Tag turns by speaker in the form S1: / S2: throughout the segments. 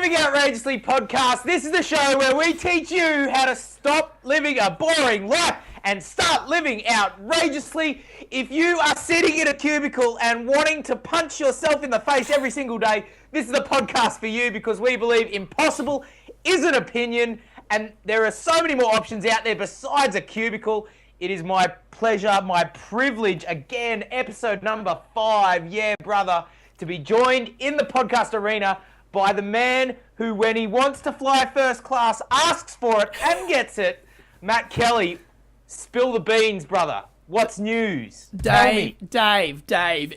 S1: Living Outrageously podcast. This is the show where we teach you how to stop living a boring life and start living outrageously. If you are sitting in a cubicle and wanting to punch yourself in the face every single day, this is the podcast for you, because we believe impossible is an opinion and there are so many more options out there besides a cubicle. It is my pleasure, my privilege, again, episode number 5, yeah, brother, to be joined in the podcast arena by the man who, when he wants to fly first class, asks for it and gets it. Matt Kelly, spill the beans, brother. What's news?
S2: Dave. Today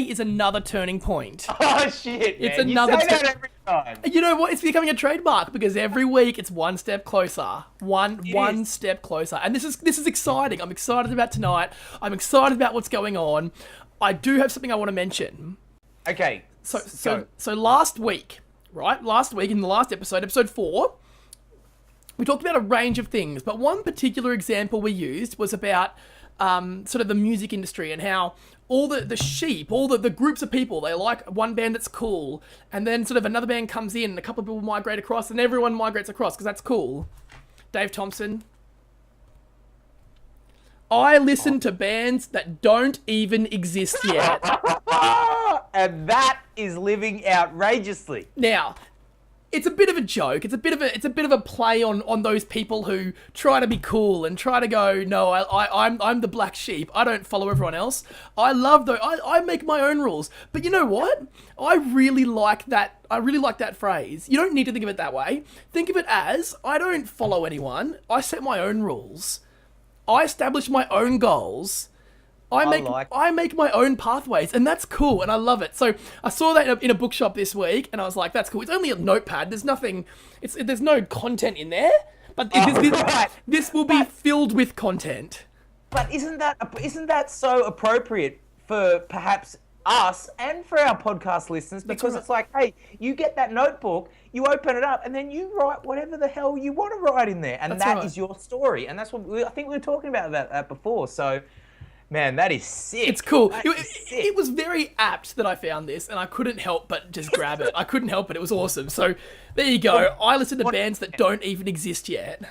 S2: is another turning point.
S1: Oh, shit, man.
S2: It's another
S1: you say that every time.
S2: You know what? It's becoming a trademark because every week it's one step closer. One step closer. And this is exciting. I'm excited about tonight. I'm excited about what's going on. I do have something I want to mention.
S1: Okay.
S2: So last week, right? Last week in the last episode 4, we talked about a range of things, but one particular example we used was about sort of the music industry and how all the sheep, all the groups of people, they like one band that's cool, and then sort of another band comes in, and a couple of people migrate across, and everyone migrates across because that's cool. Dave Thompson. I listen to bands that don't even exist yet.
S1: And that is living outrageously.
S2: Now, it's a bit of a joke. It's a bit of a play on those people who try to be cool and try to go, no, I'm the black sheep. I don't follow everyone else. I love those. I make my own rules. But you know what? I really like that. I really like that phrase. You don't need to think of it that way. Think of it as, I don't follow anyone. I set my own rules. I establish my own goals. I make my own pathways, and that's cool, and I love it. So I saw that in a bookshop this week, and I was like, that's cool. It's only a notepad. There's nothing. There's no content in there, but this will be filled with content.
S1: But isn't that so appropriate for perhaps us and for our podcast listeners? Because it's like, hey, you get that notebook, you open it up, and then you write whatever the hell you want to write in there, and that is your story. And that's what I think we were talking about that before. So, man, that is sick.
S2: It's cool. It was very apt that I found this, and I couldn't help but just grab it. I couldn't help it. It was awesome. So there you go. I listen to bands that don't even exist yet.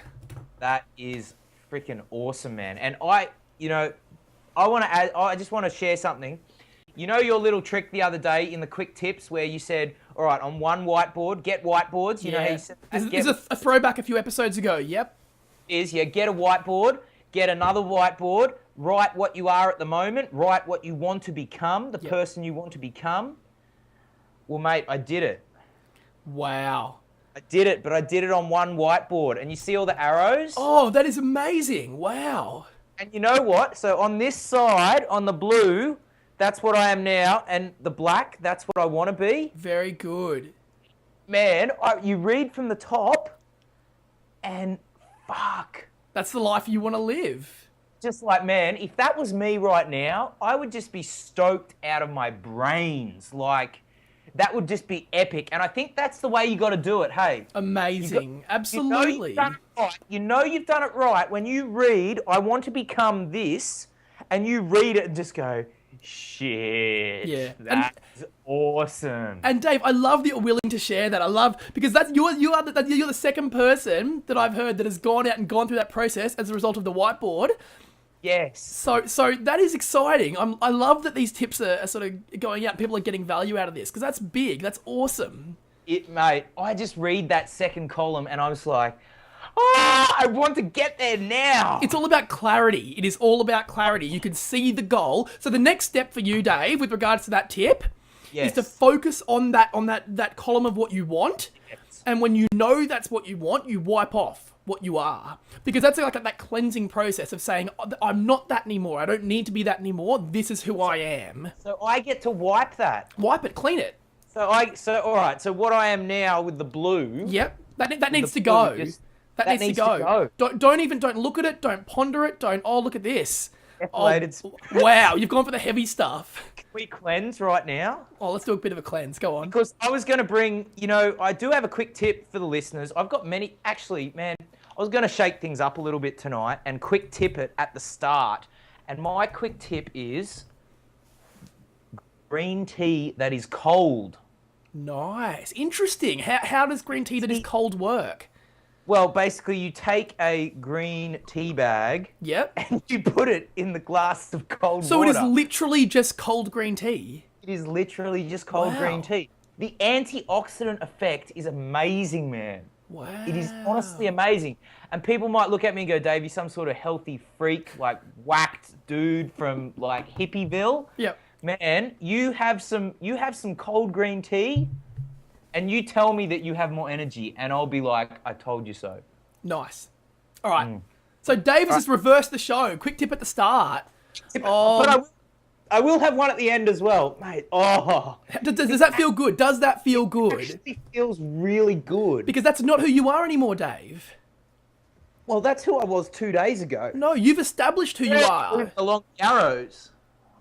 S1: That is freaking awesome, man. And I just want to share something. You know your little trick the other day in the quick tips where you said, all right, on one whiteboard, get whiteboards. You know how you said that?
S2: This is a throwback a few episodes ago. Yep.
S1: Get a whiteboard, get another whiteboard, write what you are at the moment, write what you want to become, the person you want to become. Well, mate, I did it.
S2: Wow.
S1: I did it, but I did it on one whiteboard. And you see all the arrows?
S2: Oh, that is amazing. Wow.
S1: And you know what? So on this side, on the blue, that's what I am now, and the black, that's what I want to be.
S2: Very good.
S1: Man, you read from the top, and fuck.
S2: That's the life you want to live.
S1: Just like, man, if that was me right now, I would just be stoked out of my brains. Like, that would just be epic. And I think that's the way you got to do it, hey?
S2: Amazing. Absolutely.
S1: You know you've done it right when you read, I want to become this, and you read it and just go, shit. Yeah. That's awesome.
S2: And Dave, I love that you're willing to share that. I love, because you're the second person that I've heard that has gone out and gone through that process as a result of the whiteboard.
S1: Yes.
S2: So that is exciting. I love that these tips are sort of going out and people are getting value out of this, because that's big. That's awesome.
S1: Mate, I just read that second column and I was like, I want to get there now.
S2: It's all about clarity. It is all about clarity. You can see the goal. So the next step for you, Dave, with regards to that tip, is to focus on that column of what you want. Yes. And when you know that's what you want, you wipe off what you are. Because that's like that cleansing process of saying, I'm not that anymore. I don't need to be that anymore. This is who I am.
S1: So I get to wipe that.
S2: Wipe it, clean it.
S1: So all right. So what I am now with the blue.
S2: Yep. That needs to go. That needs to go. Don't look at it. Don't ponder it. Look at this. Wow, you've gone for the heavy stuff.
S1: Can we cleanse right now?
S2: Oh, let's do a bit of a cleanse. Go on.
S1: Because I was going to bring, I do have a quick tip for the listeners. I've got many, actually, man, I was going to shake things up a little bit tonight and quick tip it at the start. And my quick tip is green tea that is cold.
S2: Nice. Interesting. How does green tea that is cold work?
S1: Well, basically, you take a green tea bag
S2: Yep.
S1: and you put it in the glass of cold
S2: So
S1: water.
S2: it is literally just cold green tea?
S1: It is literally just cold green tea. The antioxidant effect is amazing, man.
S2: Wow.
S1: It is honestly amazing. And people might look at me and go, Dave, you're some sort of healthy freak, like whacked dude from like Hippieville.
S2: Yep.
S1: Man, you have some cold green tea and you tell me that you have more energy and I'll be like, I told you so.
S2: Nice. All right. So Dave has just reversed the show. Quick tip at the start.
S1: But I will have one at the end as well, mate. Oh.
S2: Does that feel good? Does that feel good?
S1: It actually feels really good.
S2: Because that's not who you are anymore, Dave.
S1: Well, that's who I was 2 days ago.
S2: No, you've established who you are.
S1: Along the arrows.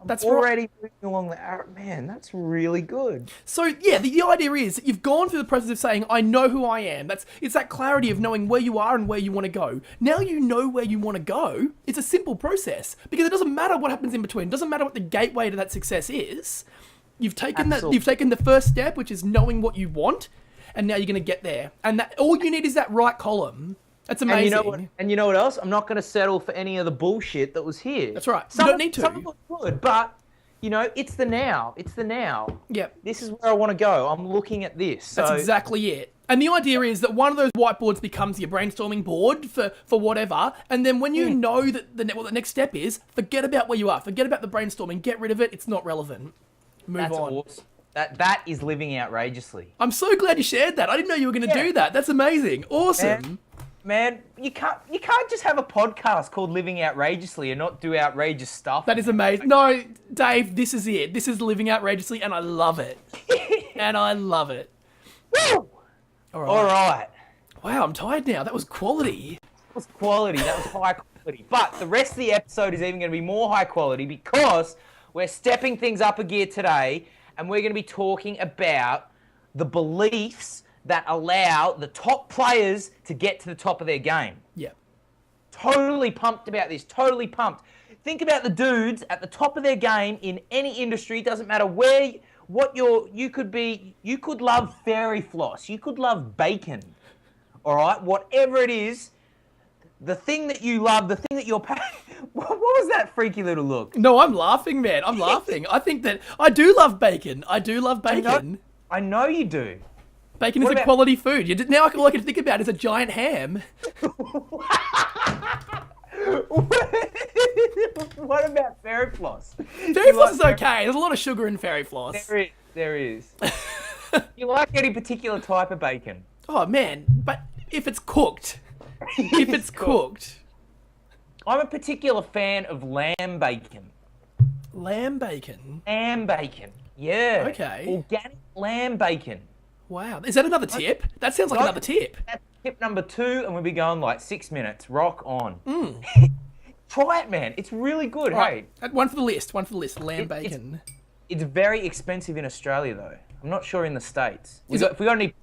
S2: That's
S1: already moving along the arrow. Man, that's really good.
S2: So, yeah, the idea is that you've gone through the process of saying, I know who I am. It's that clarity of knowing where you are and where you want to go. Now you know where you want to go. It's a simple process because it doesn't matter what happens in between. It doesn't matter what the gateway to that success is. You've taken the first step, which is knowing what you want, and now you're going to get there. And that all you need is that right column. That's amazing.
S1: And you know what else? I'm not going to settle for any of the bullshit that was here.
S2: That's right. You don't need to.
S1: Some of it's good, but, it's the now. It's the now.
S2: Yep.
S1: This is where I want to go. I'm looking at this.
S2: That's exactly it. And the idea is that one of those whiteboards becomes your brainstorming board for whatever. And then when you know that what the next step is, forget about where you are. Forget about the brainstorming. Get rid of it. It's not relevant. Move on.
S1: Awesome. That is living outrageously.
S2: I'm so glad you shared that. I didn't know you were going to do that. That's amazing. Awesome.
S1: Man, you can't just have a podcast called Living Outrageously and not do outrageous stuff.
S2: That is amazing. No, Dave, this is it. This is Living Outrageously, and I love it. And I love it.
S1: Woo! All right.
S2: Wow, I'm tired now. That was quality.
S1: That was quality. That was high quality. But the rest of the episode is even going to be more high quality because we're stepping things up a gear today, and we're going to be talking about the beliefs that allow the top players to get to the top of their game.
S2: Yeah.
S1: Totally pumped about this. Totally pumped. Think about the dudes at the top of their game in any industry. Doesn't matter you could love fairy floss. You could love bacon. All right? Whatever it is, the thing that you love, the thing that you're what was that freaky little look?
S2: No, I'm laughing, man. I'm laughing. I think that I do love bacon. I do love bacon.
S1: I know you do.
S2: Bacon is a quality food. Now all I can think about is a giant ham.
S1: What about fairy floss?
S2: Fairy floss is okay. There's a lot of sugar in fairy floss.
S1: There is. You like any particular type of bacon?
S2: Oh, man. But if it's cooked. If it's cooked.
S1: I'm a particular fan of lamb bacon.
S2: Lamb bacon?
S1: Lamb bacon. Yeah.
S2: Okay.
S1: Organic lamb bacon.
S2: Wow. Is that another tip? That sounds like another tip.
S1: That's tip number 2, and we'll be going like 6 minutes. Rock on. Try it, man. It's really good,
S2: right.
S1: Hey?
S2: One for the list. Lamb bacon.
S1: It's very expensive in Australia, though. I'm not sure in the States. If we got any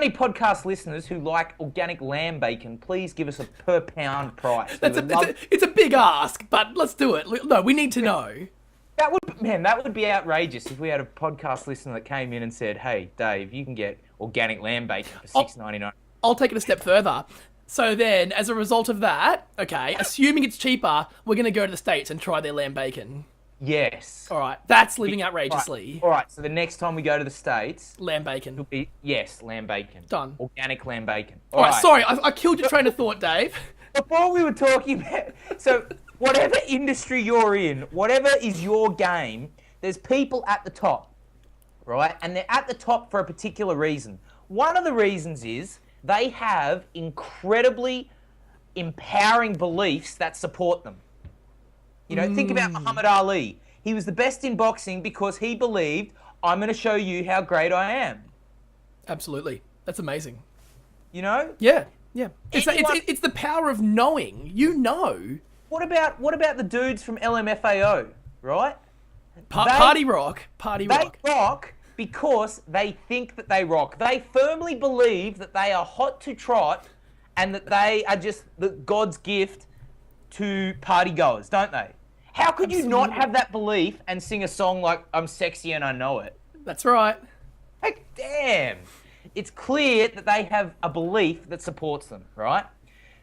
S1: podcast listeners who like organic lamb bacon, please give us a per pound price.
S2: It's a big ask, but let's do it. No, we need to know.
S1: That would be outrageous if we had a podcast listener that came in and said, "Hey, Dave, you can get organic lamb bacon for $6.99."
S2: I'll take it a step further. So then, as a result of that, okay, assuming it's cheaper, we're going to go to the States and try their lamb bacon.
S1: Yes.
S2: All right, that's living outrageously.
S1: All right, so the next time we go to the States,
S2: lamb bacon.
S1: It'll be lamb bacon.
S2: Done.
S1: Organic lamb bacon.
S2: All right, sorry, I killed your train of thought, Dave.
S1: Before we were talking about, so whatever industry you're in, whatever is your game, there's people at the top, right? And they're at the top for a particular reason. One of the reasons is they have incredibly empowering beliefs that support them. Think about Muhammad Ali. He was the best in boxing because he believed, I'm going to show you how great I am.
S2: Absolutely. That's amazing.
S1: Yeah.
S2: Yeah. It's the power of knowing. You know.
S1: What about the dudes from LMFAO, right?
S2: Party rock.
S1: They rock because they think that they rock. They firmly believe that they are hot to trot and that they are just God's gift to party goers, don't they? How could you not have that belief and sing a song like I'm sexy and I know it?
S2: That's right.
S1: Like, damn. It's clear that they have a belief that supports them, right?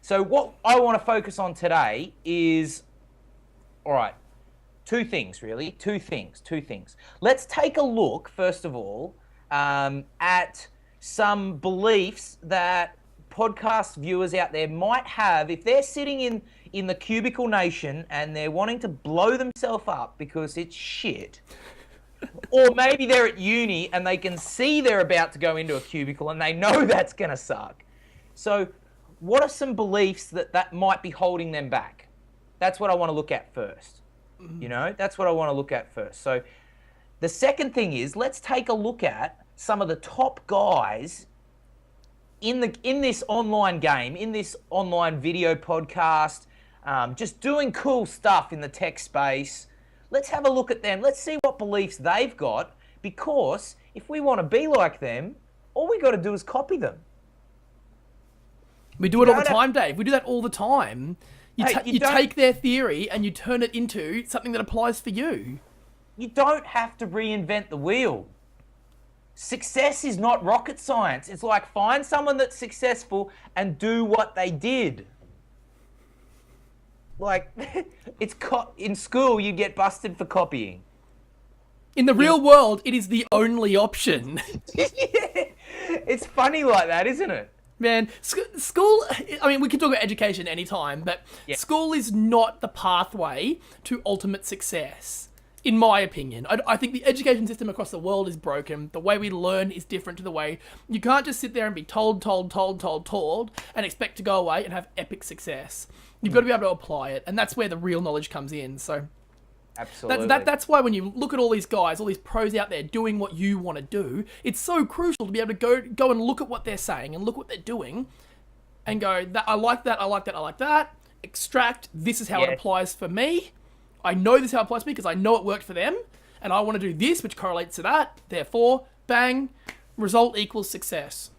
S1: So what I want to focus on today is, all right, two things, really. Two things. Let's take a look, first of all, at some beliefs that podcast viewers out there might have if they're sitting in the cubicle nation and they're wanting to blow themselves up because it's shit. Or maybe they're at uni and they can see they're about to go into a cubicle and they know that's going to suck. So what are some beliefs that might be holding them back? That's what I want to look at first. You know, that's what I want to look at first. So the second thing is, let's take a look at some of the top guys in this online game, in this online video podcast, just doing cool stuff in the tech space. Let's have a look at them. Let's see what beliefs they've got, because if we want to be like them, all we got to do is copy them.
S2: We do it all the time, Dave. We do that all the time. You take their theory and you turn it into something that applies for you.
S1: You don't have to reinvent the wheel. Success is not rocket science. It's like, find someone that's successful and do what they did. Like, in school, you get busted for copying.
S2: In the real world, it is the only option.
S1: Yeah. It's funny like that, isn't it?
S2: Man, school, I mean, we can talk about education anytime, but school is not the pathway to ultimate success, in my opinion. I think the education system across the world is broken. The way we learn is different to the way... You can't just sit there and be told, and expect to go away and have epic success. You've got to be able to apply it, and that's where the real knowledge comes in, so...
S1: Absolutely.
S2: That's why when you look at all these guys, all these pros out there doing what you want to do, it's so crucial to be able to go and look at what they're saying and look what they're doing and go, I like that, extract, this is how it applies for me. I know this is how it applies to me because I know it worked for them, and I want to do this, which correlates to that. Therefore, bang, result equals success.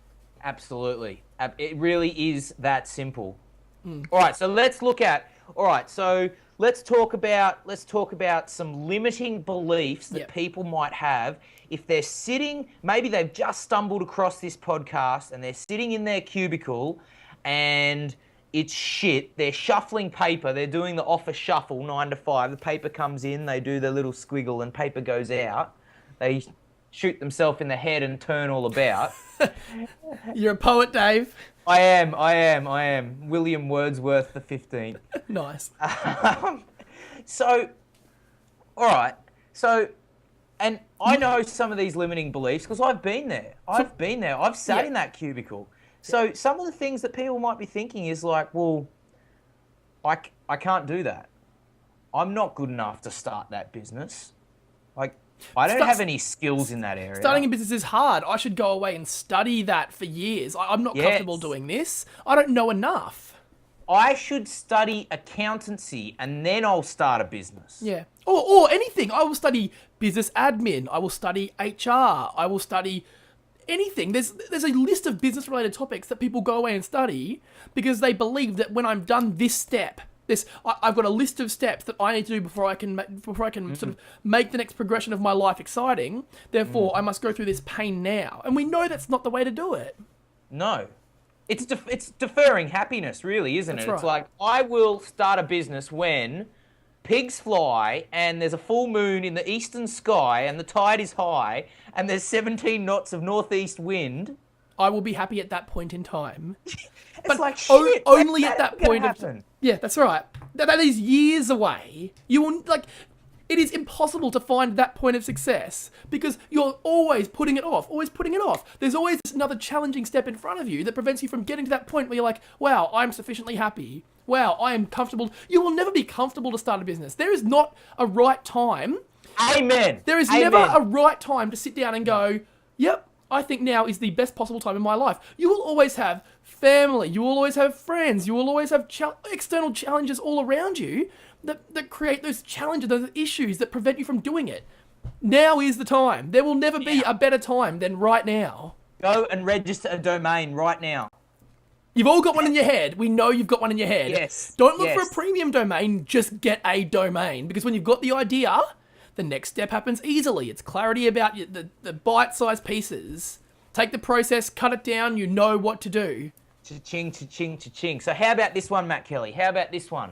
S1: Absolutely. It really is that simple. All right, so let's look at... All right, so... Let's talk about some limiting beliefs that people might have if they're sitting, maybe they've just stumbled across this podcast and they're sitting in their cubicle and it's shit. They're shuffling paper. They're doing the office shuffle 9 to 5. The paper comes in, they do the little squiggle and paper goes out. They shoot themselves in the head and turn all about.
S2: You're a poet, Dave.
S1: I am. William Wordsworth the 15th.
S2: Nice.
S1: So, all right. So, and I know some of these limiting beliefs because I've been there. I've sat in that cubicle. So some of the things that people might be thinking is like, well, I can't do that. I'm not good enough to start that business. Like, I don't have any skills in that area.
S2: Starting a business is hard. I should go away and study that for years. I'm not comfortable doing this. I don't know enough.
S1: I should study accountancy and then I'll start a business.
S2: Yeah. Or anything. I will study business admin. I will study HR. I will study anything. There's a list of business related topics that people go away and study because they believe that when I'm done this step, I've got a list of steps that I need to do before I can sort of make the next progression of my life exciting. Therefore, I must go through this pain now. And we know that's not the way to do it.
S1: No. It's deferring happiness, really, isn't it?
S2: Right.
S1: It's like, I will start a business when pigs fly and there's a full moon in the eastern sky and the tide is high and there's 17 knots of northeast wind.
S2: I will be happy at that point in time.
S1: It's like, shit,
S2: only at that point
S1: happen.
S2: Yeah, that's right. That is years away. You will, it is impossible to find that point of success because you're always putting it off. There's always another challenging step in front of you that prevents you from getting to that point where you're like, wow, I'm sufficiently happy. Wow, I am comfortable. You will never be comfortable to start a business. There is not a right time.
S1: Amen.
S2: There is never a right time to sit down and go, yep, I think now is the best possible time in my life. You will always have family. You will always have friends. You will always have external challenges all around you that create those challenges, those issues that prevent you from doing it. Now is the time. There will never be a better time than right now.
S1: Go and register a domain right now.
S2: You've all got one in your head. We know you've got one in your head.
S1: Yes.
S2: Don't look for a premium domain. Just get a domain. Because when you've got the idea, the next step happens easily. It's clarity about the bite-sized pieces. Take the process, cut it down, you know what to do.
S1: Cha-ching, cha-ching, cha-ching. So how about this one, Matt Kelly? How about this one?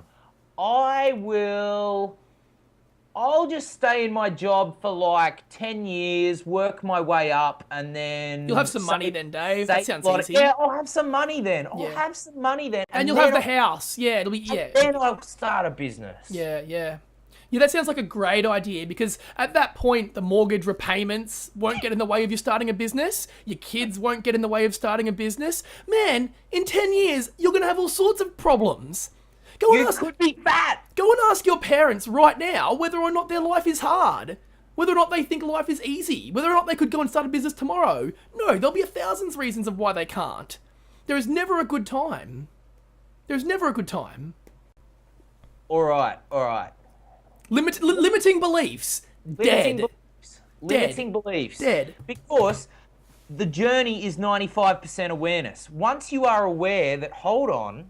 S1: I'll just stay in my job for like 10 years, work my way up, and then...
S2: You'll have some money then, Dave. That sounds easy.
S1: Yeah, I'll have some money then.
S2: And you'll have the house. Yeah, it'll be... Yeah.
S1: Then I'll start a business.
S2: Yeah. Yeah, that sounds like a great idea, because at that point, the mortgage repayments won't get in the way of you starting a business. Your kids won't get in the way of starting a business. Man, in 10 years, you're going to have all sorts of problems.
S1: You could be fat.
S2: Go and ask your parents right now whether or not their life is hard. Whether or not they think life is easy. Whether or not they could go and start a business tomorrow. No, there'll be 1,000 reasons of why they can't. There is never a good time. There's never a good time.
S1: All right.
S2: Limiting beliefs. Dead.
S1: Limiting beliefs.
S2: Dead.
S1: Because the journey is 95% awareness. Once you are aware that, hold on,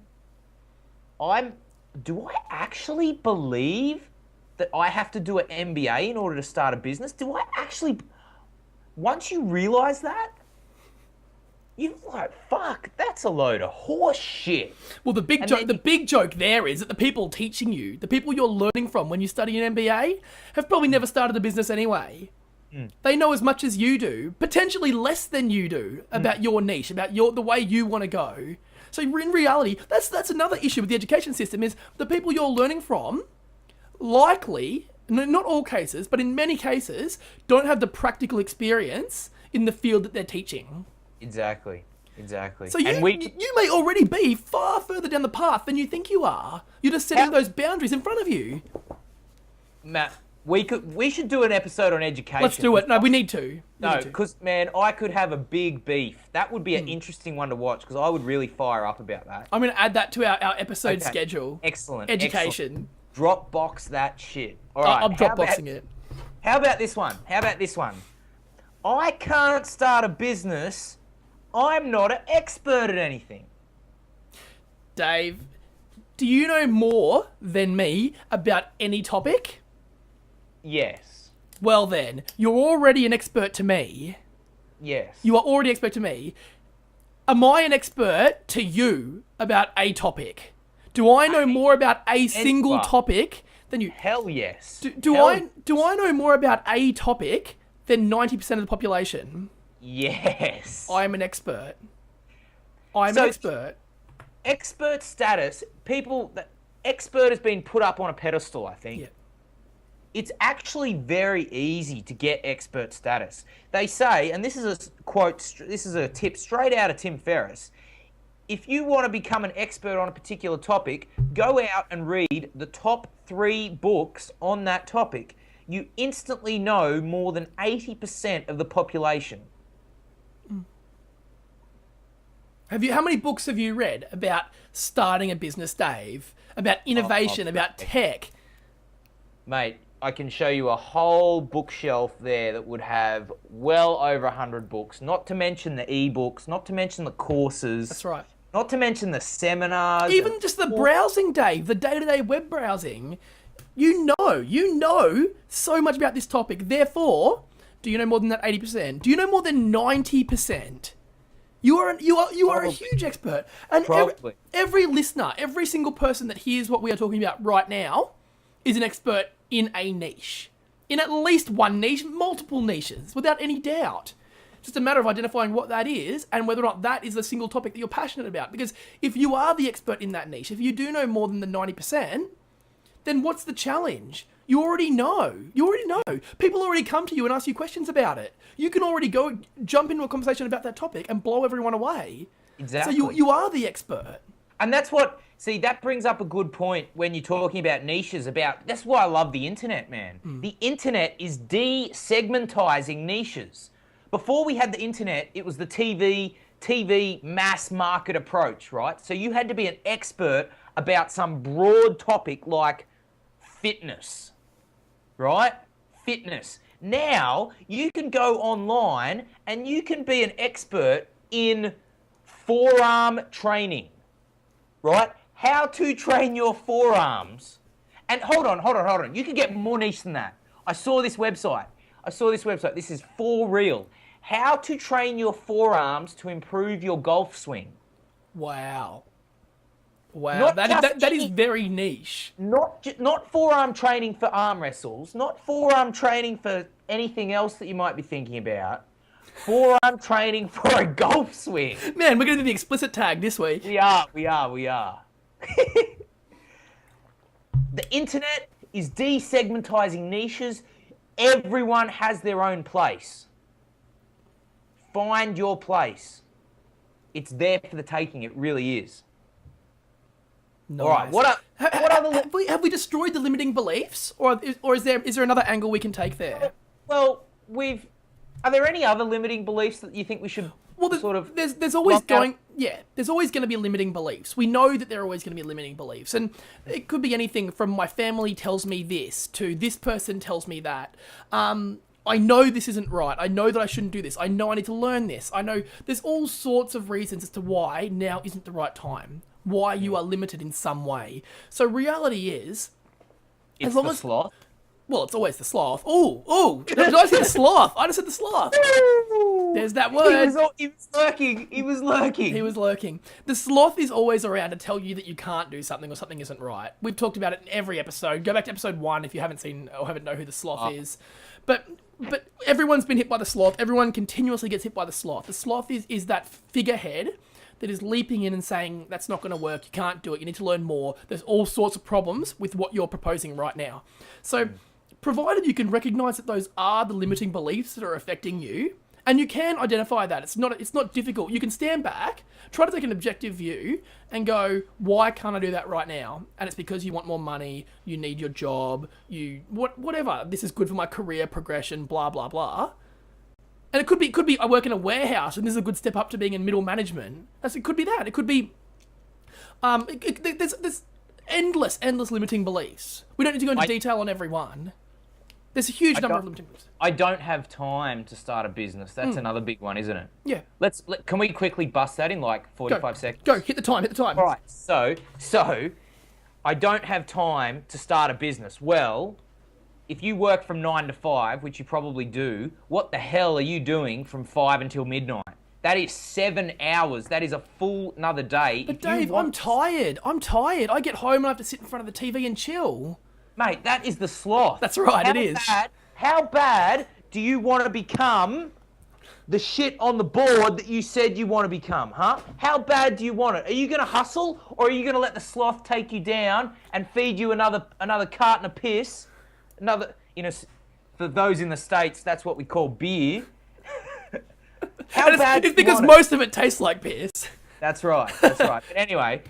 S1: do I actually believe that I have to do an MBA in order to start a business? Once you realize that, you're like, fuck, that's a load of horse shit.
S2: Well, the big joke there is that the people teaching you, the people you're learning from when you study an MBA, have probably never started a business anyway. They know as much as you do, potentially less than you do, about your niche, about the way you want to go. So in reality, that's another issue with the education system, is the people you're learning from likely, not all cases, but in many cases, don't have the practical experience in the field that they're teaching.
S1: Exactly.
S2: So you may already be far further down the path than you think you are. You're just setting those boundaries in front of you.
S1: Matt, we should do an episode on education.
S2: Let's do it. No, we need to.
S1: No, because, man, I could have a big beef. That would be an interesting one to watch, because I would really fire up about that.
S2: I'm going to add that to our episode schedule.
S1: Excellent.
S2: Education.
S1: Dropbox that shit. All right.
S2: I'm dropboxing it.
S1: How about this one? I can't start a business. I'm not an expert at anything.
S2: Dave, do you know more than me about any topic?
S1: Yes.
S2: Well then, you're already an expert to me.
S1: Yes.
S2: You are already an expert to me. Am I an expert to you about a topic? Do I know more about a single topic than you?
S1: Hell yes.
S2: Do I know more about a topic than 90% of the population?
S1: Yes.
S2: I'm an expert. I'm an expert.
S1: Expert status, expert has been put up on a pedestal, I think.
S2: Yeah.
S1: It's actually very easy to get expert status. They say, and this is a quote, this is a tip straight out of Tim Ferriss, if you want to become an expert on a particular topic, go out and read the top 3 books on that topic. You instantly know more than 80% of the population.
S2: How many books have you read about starting a business, Dave? About innovation, about tech?
S1: Mate, I can show you a whole bookshelf there that would have well over 100 books, not to mention the ebooks, not to mention the courses.
S2: That's right.
S1: Not to mention the seminars.
S2: Even just the browsing, Dave, the day-to-day web browsing. You know so much about this topic. Therefore, do you know more than that 80%? Do you know more than 90%? You are a huge expert. And every listener, every single person that hears what we are talking about right now is an expert in a niche. In at least one niche, multiple niches, without any doubt. It's just a matter of identifying what that is and whether or not that is the single topic that you're passionate about. Because if you are the expert in that niche, if you do know more than the 90%, then what's the challenge? You already know. People already come to you and ask you questions about it. You can already go jump into a conversation about that topic and blow everyone away.
S1: Exactly.
S2: So you are the expert.
S1: And that brings up a good point when you're talking about niches. That's why I love the internet, man. The internet is de-segmentizing niches. Before we had the internet, it was the TV mass market approach, right? So you had to be an expert about some broad topic like fitness, right? Fitness. Now, you can go online and you can be an expert in forearm training, right? How to train your forearms. And hold on. You can get more niche than that. I saw this website. This is for real. How to train your forearms to improve your golf swing.
S2: Wow.
S1: Not
S2: That is very niche.
S1: Not forearm training for arm wrestles. Not forearm training for anything else that you might be thinking about. Forearm training for a golf swing.
S2: Man, we're going to do the explicit tag this week.
S1: We are. The internet is desegmentizing niches. Everyone has their own place. Find your place. It's there for the taking. It really is.
S2: Nice.
S1: All right. What other?
S2: Have we destroyed the limiting beliefs, or is there another angle we can take there?
S1: Well, Are there any other limiting beliefs that you think we should
S2: there's always going to be limiting beliefs. We know that there are always going to be limiting beliefs, and it could be anything from my family tells me this to this person tells me that. I know this isn't right. I know that I shouldn't do this. I know I need to learn this. I know there's all sorts of reasons as to why now isn't the right time. Why you are limited in some way. So reality is,
S1: It's the sloth.
S2: Well, it's always the sloth. Oh! Did I say the sloth? I just said the sloth. There's that word.
S1: He was lurking.
S2: The sloth is always around to tell you that you can't do something or something isn't right. We've talked about it in every episode. Go back to episode 1 if you haven't seen or haven't know who the sloth is. But everyone's been hit by the sloth. Everyone continuously gets hit by the sloth. The sloth is that figurehead that is leaping in and saying, that's not going to work, you can't do it, you need to learn more. There's all sorts of problems with what you're proposing right now. So, provided you can recognize that those are the limiting beliefs that are affecting you, and you can identify that, it's not difficult. You can stand back, try to take an objective view, and go, why can't I do that right now? And it's because you want more money, you need your job, whatever. This is good for my career progression, blah, blah, blah. And it could be I work in a warehouse and this is a good step up to being in middle management. It could be that. It could be there's endless limiting beliefs. We don't need to go into detail on every one. There's a huge number of limiting beliefs.
S1: I don't have time to start a business. That's another big one, isn't it?
S2: Yeah.
S1: Can we quickly bust that in like 45 seconds?
S2: Go, hit the time.
S1: All right. So I don't have time to start a business. Well, if you work from 9 to 5, which you probably do, what the hell are you doing from 5 until midnight? That is 7 hours. That is a full another day.
S2: But Dave, I'm tired. I get home and I have to sit in front of the TV and chill.
S1: Mate, that is the sloth.
S2: That's right, it is.
S1: How bad do you want to become the shit on the board that you said you want to become, huh? How bad do you want it? Are you going to hustle, or are you going to let the sloth take you down and feed you another carton of piss? For those in the States, that's what we call beer. How bad?
S2: It's because most of it tastes like piss.
S1: That's right. But anyway,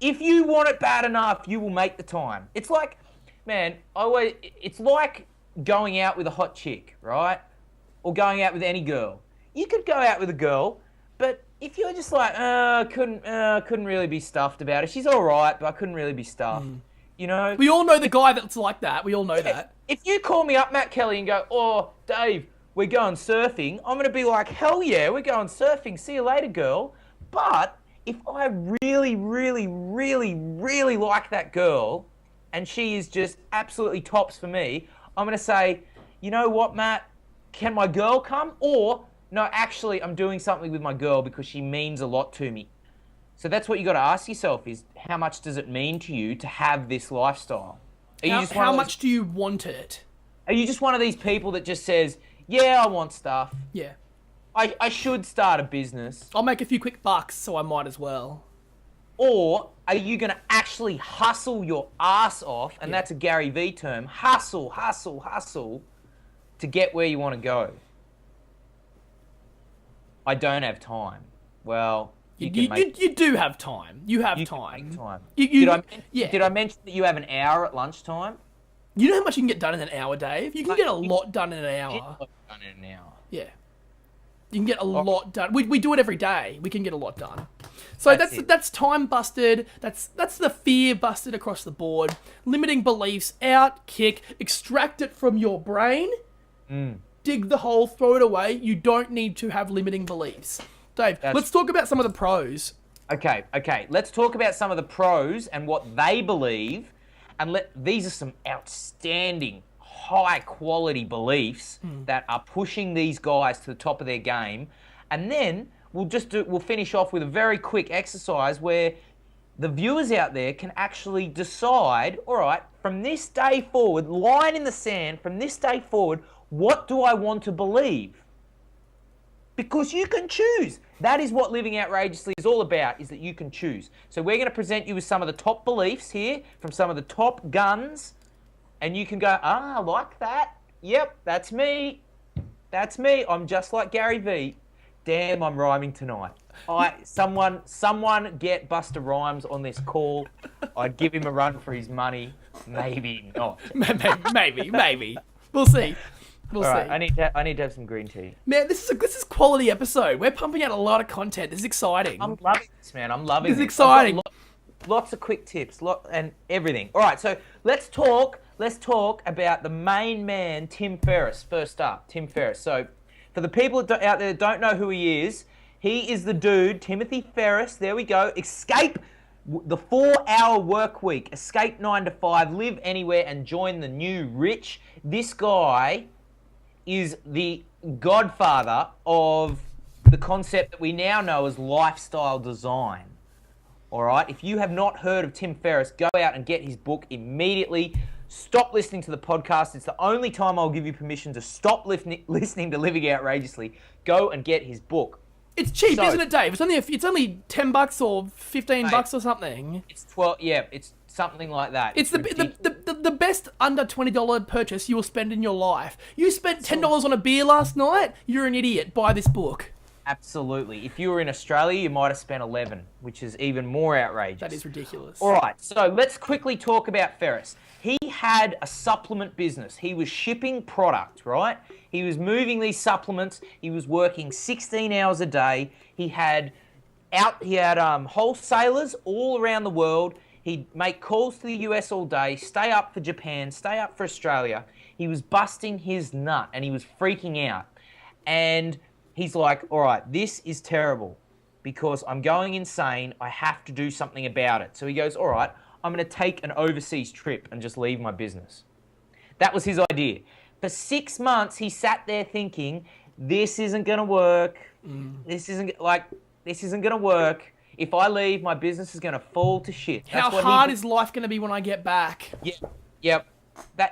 S1: if you want it bad enough, you will make the time. It's like, man, it's like going out with a hot chick, right? Or going out with any girl. You could go out with a girl, but if you're just like, couldn't really be stuffed about it. She's all right, but I couldn't really be stuffed. You know?
S2: We all know the guy that's like that. We all know that.
S1: If you call me up, Matt Kelly, and go, oh, Dave, we're going surfing, I'm going to be like, hell yeah, we're going surfing. See you later, girl. But if I really, really, really, really like that girl, and she is just absolutely tops for me, I'm going to say, you know what, Matt? Can my girl come? Or, no, actually, I'm doing something with my girl because she means a lot to me. So that's what you got to ask yourself is, how much does it mean to you to have this lifestyle?
S2: How much do you want it?
S1: Are you just one of these people that just says, yeah, I want stuff.
S2: Yeah.
S1: I should start a business.
S2: I'll make a few quick bucks, so I might as well.
S1: Or are you going to actually hustle your ass off, and that's a Gary Vee term, hustle, to get where you want to go? I don't have time. Well, you
S2: do have time. You have time.
S1: Make time.
S2: Did
S1: I mention that you have an hour at lunchtime?
S2: You know how much you can get done in an hour, Dave? You can get a lot done in an hour. Yeah. You can get a lot done. We do it every day. We can get a lot done. So that's time busted. That's the fear busted across the board. Limiting beliefs out, kick, extract it from your brain, dig the hole, throw it away. You don't need to have limiting beliefs. Dave, let's talk about some of the pros.
S1: Okay. Let's talk about some of the pros and what they believe. And these are some outstanding, high quality beliefs that are pushing these guys to the top of their game. And then we'll finish off with a very quick exercise where the viewers out there can actually decide, all right, from this day forward, line in the sand, from this day forward, what do I want to believe? Because you can choose. That is what living outrageously is all about, is that you can choose. So we're going to present you with some of the top beliefs here from some of the top guns, and you can go, I like that. Yep, that's me. That's me. I'm just like Gary Vee. Damn, I'm rhyming tonight. Someone get Buster Rhymes on this call. I'd give him a run for his money. Maybe not.
S2: Maybe. We'll see. We'll see.
S1: Right, I need to have some green tea.
S2: Man, this is quality episode. We're pumping out a lot of content. This is exciting.
S1: I'm loving this, man. I'm loving this.
S2: This is exciting.
S1: Lots of quick tips, and everything. All right, so let's talk about the main man, Tim Ferriss. First up, Tim Ferriss. So, for the people out there that don't know who he is the dude, Timothy Ferriss. There we go. Escape the 4-hour work week. Escape 9 to 5. Live anywhere and join the new rich. This guy is the godfather of the concept that we now know as lifestyle design. All right, if you have not heard of Tim Ferriss, go out and get his book immediately. Stop listening to the podcast. It's the only time I'll give you permission to stop listening to Living Outrageously. Go and get his book.
S2: It's cheap, isn't it, Dave? It's only $10 or $15 or something.
S1: It's 12. Yeah, it's something like that.
S2: It's the best under $20 purchase you will spend in your life. You spent $10 on a beer last night. You're an idiot. Buy this book.
S1: Absolutely. If you were in Australia, you might have spent 11, which is even more outrageous.
S2: That is ridiculous.
S1: All right, so let's quickly talk about Ferriss. He had a supplement business. He was shipping product, right? He was moving these supplements. He was working 16 hours a day. He had wholesalers all around the world. He'd make calls to the US all day, stay up for Japan, stay up for Australia. He was busting his nut and he was freaking out. And he's like, all right, this is terrible because I'm going insane. I have to do something about it. So he goes, all right, I'm going to take an overseas trip and just leave my business. That was his idea. For 6 months, he sat there thinking, this isn't going to work. This isn't going to work. If I leave, my business is going to fall to shit.
S2: How hard is life going to be when I get back?
S1: Yep.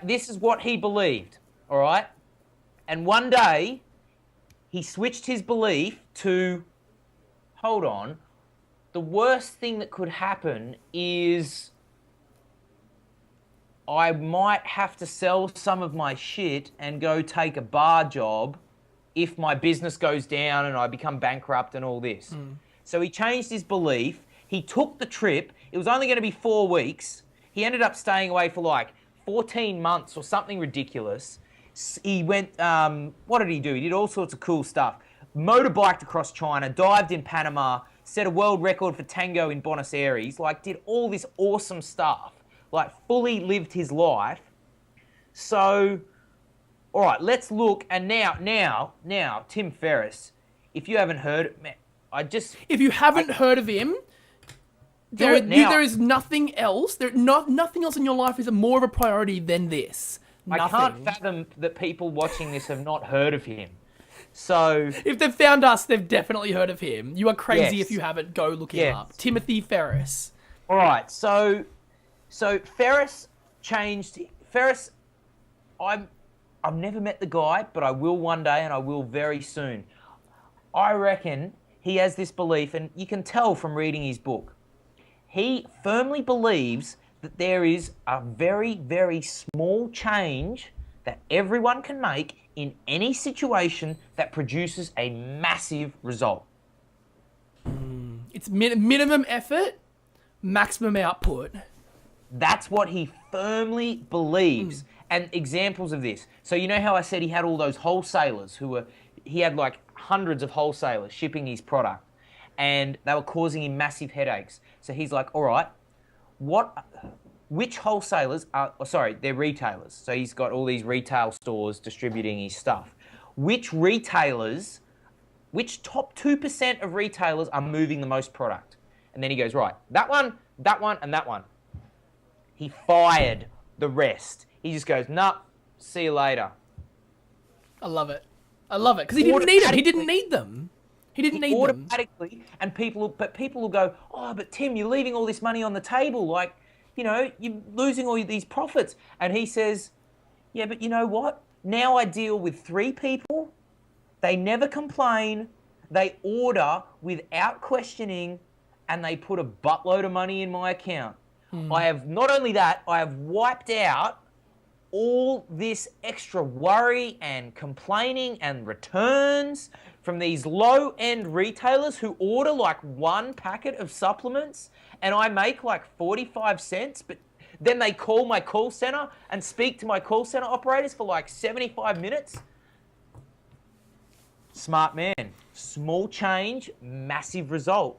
S1: This is what he believed, all right? And one day, he switched his belief to, hold on, the worst thing that could happen is I might have to sell some of my shit and go take a bar job if my business goes down and I become bankrupt and all this. So he changed his belief. He took the trip. It was only going to be 4 weeks. He ended up staying away for like 14 months or something ridiculous. He went, what did he do? He did all sorts of cool stuff. Motorbiked across China, dived in Panama, set a world record for tango in Buenos Aires, like did all this awesome stuff, like fully lived his life. So, all right, let's look. And now, Tim Ferriss, if you haven't heard, man,
S2: if you haven't heard of him, there is nothing else. Nothing else in your life is more of a priority than this. Nothing.
S1: I can't fathom that people watching this have not heard of him. So
S2: if they've found us, they've definitely heard of him. You are crazy
S1: Yes.
S2: if you haven't. Go look him up. Timothy Ferriss.
S1: All right, so Ferriss changed. Ferriss, I've never met the guy, but I will one day, and I will very soon. I reckon he has this belief, and you can tell from reading his book. He firmly believes that there is a very, very small change that everyone can make in any situation that produces a massive result.
S2: It's minimum effort, maximum output.
S1: That's what he firmly believes. And examples of this. So you know how I said he had all those wholesalers he had like hundreds of wholesalers shipping his product and they were causing him massive headaches. So he's like, all right, which wholesalers they're retailers. So he's got all these retail stores distributing his stuff. Which top 2% of retailers are moving the most product? And then he goes, right, that one, and that one. He fired the rest. He just goes, nah, See you later.
S2: I love it. I love it because he didn't need them. He didn't need them. He didn't need them.
S1: Automatically, and people will go, oh, but Tim, you're leaving all this money on the table. Like, you know, you're losing all these profits. And he says, yeah, but you know what? Now I deal with 3 people. They never complain. They order without questioning, and they put a buttload of money in my account. I have, not only that, I have wiped out all this extra worry and complaining and returns from these low-end retailers who order like 1 packet of supplements, and I make like 45 cents, but then they call my call center and speak to my call center operators for like 75 minutes. Smart man. Small change, massive result.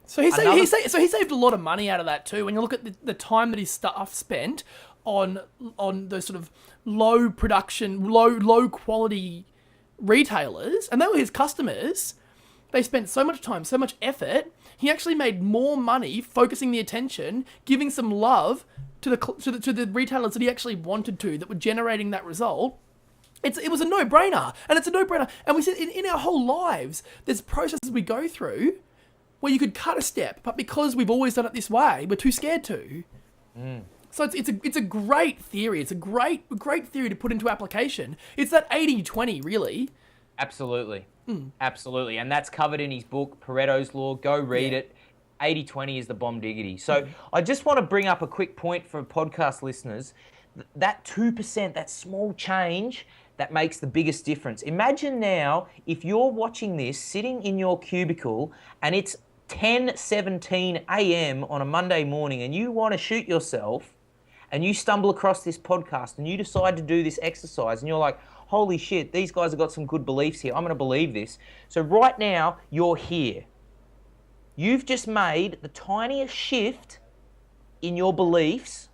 S2: So he saved a lot of money out of that too. When you look at the time that his staff spent on those sort of low production, low quality retailers, and they were his customers. They spent so much time, so much effort. He actually made more money focusing the attention, giving some love to the retailers that he actually wanted to, that were generating that result. It was a no-brainer, and it's a no-brainer. And we said in our whole lives, there's processes we go through where you could cut a step, but because we've always done it this way, we're too scared to. So it's a great theory. It's a great theory to put into application. It's that 80-20, really.
S1: Absolutely. Absolutely. And that's covered in his book, Pareto's Law. Go read it. 80-20 is the bomb diggity. So I just want to bring up a quick point for podcast listeners. That 2%, that small change, that makes the biggest difference. Imagine now if you're watching this sitting in your cubicle and it's 10:17 a.m. on a Monday morning and you want to shoot yourself and you stumble across this podcast and you decide to do this exercise and you're like, holy shit, these guys have got some good beliefs here. I'm going to believe this. So right now, you're here. You've just made the tiniest shift in your beliefs.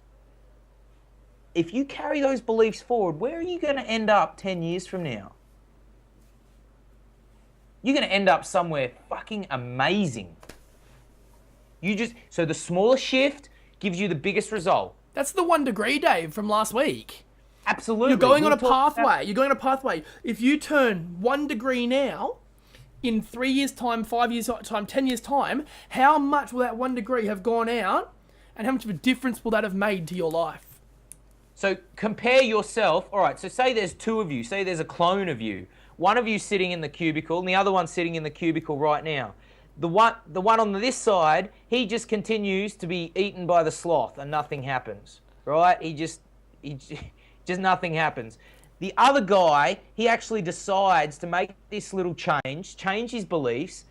S1: If you carry those beliefs forward, where are you going to end up 10 years from now? You're going to end up somewhere fucking amazing. So the smallest shift gives you the biggest result.
S2: That's the 1 degree, Dave, from last week.
S1: Absolutely.
S2: You're going on a pathway. You're going on a pathway. If you turn 1 degree now, in 3 years' time, 5 years' time, 10 years' time, how much will that 1 degree have gone out, and how much of a difference will that have made to your life?
S1: So compare yourself. All right, so say there's 2 of you. Say there's a clone of you. One of you sitting in the cubicle, and the other one sitting in the cubicle right now. The one on this side, he just continues to be eaten by the sloth, and nothing happens. Right? He just nothing happens. The other guy, he actually decides to make this little change his beliefs.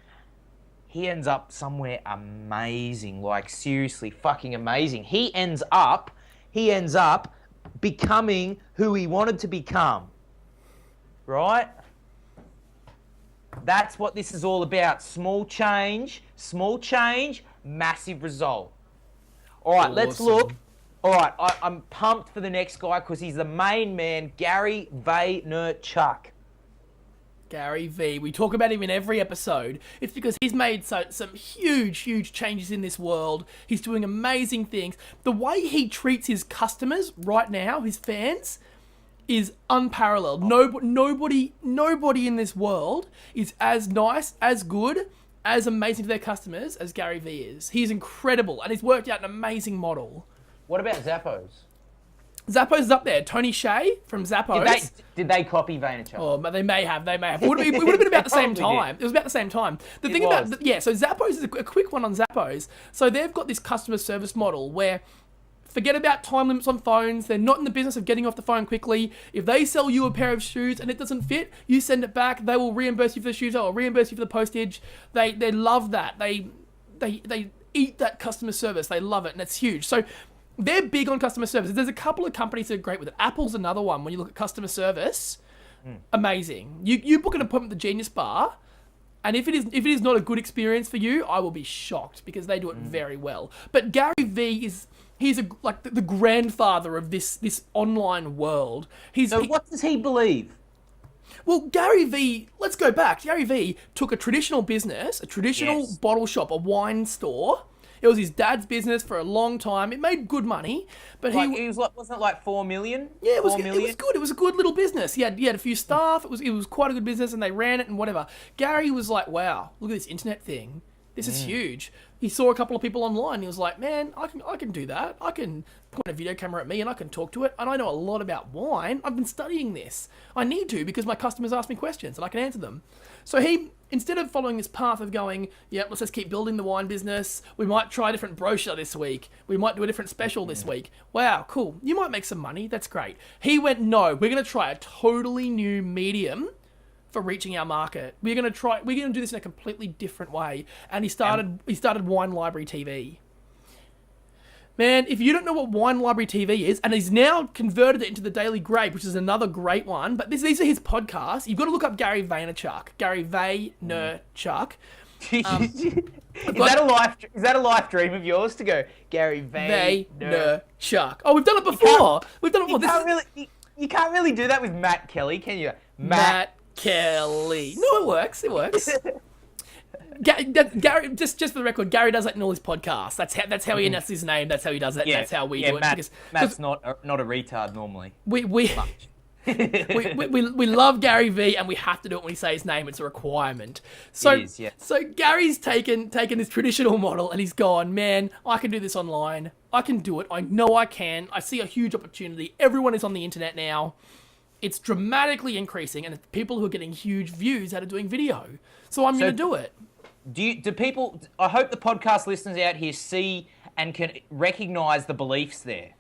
S1: He ends up somewhere amazing, like seriously fucking amazing. He ends up becoming who he wanted to become. Right? That's what this is all about. Small change, massive result. All right, let's look. All right, I'm pumped for the next guy because he's the main man, Gary Vaynerchuk.
S2: Gary V. We talk about him in every episode. It's because he's made some huge changes in this world. He's doing amazing things. The way he treats his customers right now, his fans, is unparalleled. Nobody in this world is as nice, as good, as amazing to their customers as Gary V is. He's incredible, and he's worked out an amazing model.
S1: What about Zappos?
S2: Zappos is up there. Tony Shea from Zappos.
S1: Did they copy Vaynerchuk?
S2: Oh, but they may have. It would have been about the same time. It was about the same time. So Zappos is a quick one on Zappos. So they've got this customer service model where forget about time limits on phones. They're not in the business of getting off the phone quickly. If they sell you a pair of shoes and it doesn't fit, you send it back. They will reimburse you for the shoes or reimburse you for the postage. They love that. They eat that customer service. They love it, and it's huge. So they're big on customer service. There's a couple of companies that are great with it. Apple's another one. When you look at customer service, amazing. You book an appointment at the Genius Bar, and if it is not a good experience for you, I will be shocked because they do it very well. But Gary V he's like the grandfather of this online world.
S1: What does he believe?
S2: Well, Gary V, let's go back. Gary V took a traditional business, a traditional bottle shop, a wine store. It was his dad's business for a long time. It made good money, but
S1: He was like, wasn't it like 4 million?
S2: yeah, it was
S1: 4
S2: good.
S1: million?
S2: It was good. It was a good little business. He had a few staff. It was quite a good business, and they ran it and whatever. Gary was like, wow, look at this internet thing. This is huge. He saw a couple of people online. He was like, man, I can do that. I can point a video camera at me and I can talk to it. And I know a lot about wine. I've been studying this. I need to because my customers ask me questions and I can answer them. So he, instead of following this path of going, yeah, let's just keep building the wine business. We might try a different brochure this week. We might do a different special this week. Wow, cool. You might make some money. That's great. He went, no, we're going to try a totally new medium for reaching our market. We're going to do this in a completely different way. And he started Wine Library TV. Man, if you don't know what Wine Library TV is, and he's now converted it into the Daily Grape, which is another great one, but these are his podcasts. You've got to look up Gary Vaynerchuk. Gary Vaynerchuk.
S1: Is that a life dream of yours to go Gary
S2: Vaynerchuk? Oh, we've done it before.
S1: You can't really do that with Matt Kelly, can you?
S2: Matt Kelly. No, it works. Gary, just for the record, Gary does that in all his podcasts. That's how he announces his name. That's how he does it. Yeah, that's how we do it.
S1: Matt's not a retard normally.
S2: We love Gary V, and we have to do it when we say his name. It's a requirement. So Gary's taken this traditional model and he's gone, man, I can do this online. I can do it. I know I can. I see a huge opportunity. Everyone is on the internet now. It's dramatically increasing, and it's people who are getting huge views out of doing video. So I'm going to do it.
S1: Do people? I hope the podcast listeners out here see and can recognise the beliefs there,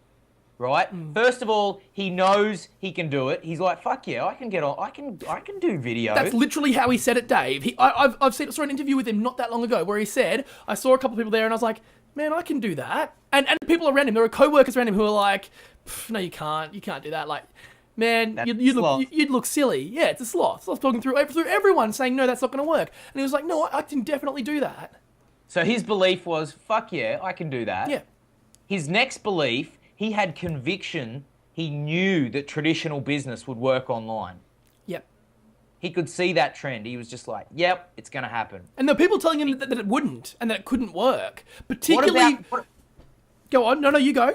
S1: right? First of all, he knows he can do it. He's like, "Fuck yeah, I can get on. I can do video."
S2: That's literally how he said it, Dave. I saw an interview with him not that long ago where he said, "I saw a couple of people there, and I was like, man, I can do that." And people around him, there were co-workers around him who were like, "No, you can't. You can't do that." Like, man, you'd look silly. Yeah, it's a sloth. Sloth talking through everyone saying, no, that's not going to work. And he was like, no, I can definitely do that.
S1: So his belief was, fuck yeah, I can do that.
S2: Yeah.
S1: His next belief, he had conviction. He knew that traditional business would work online.
S2: Yep.
S1: He could see that trend. He was just like, yep, it's going to happen.
S2: And there were people telling him that it wouldn't and that it couldn't work. Particularly... Go on. No, you go.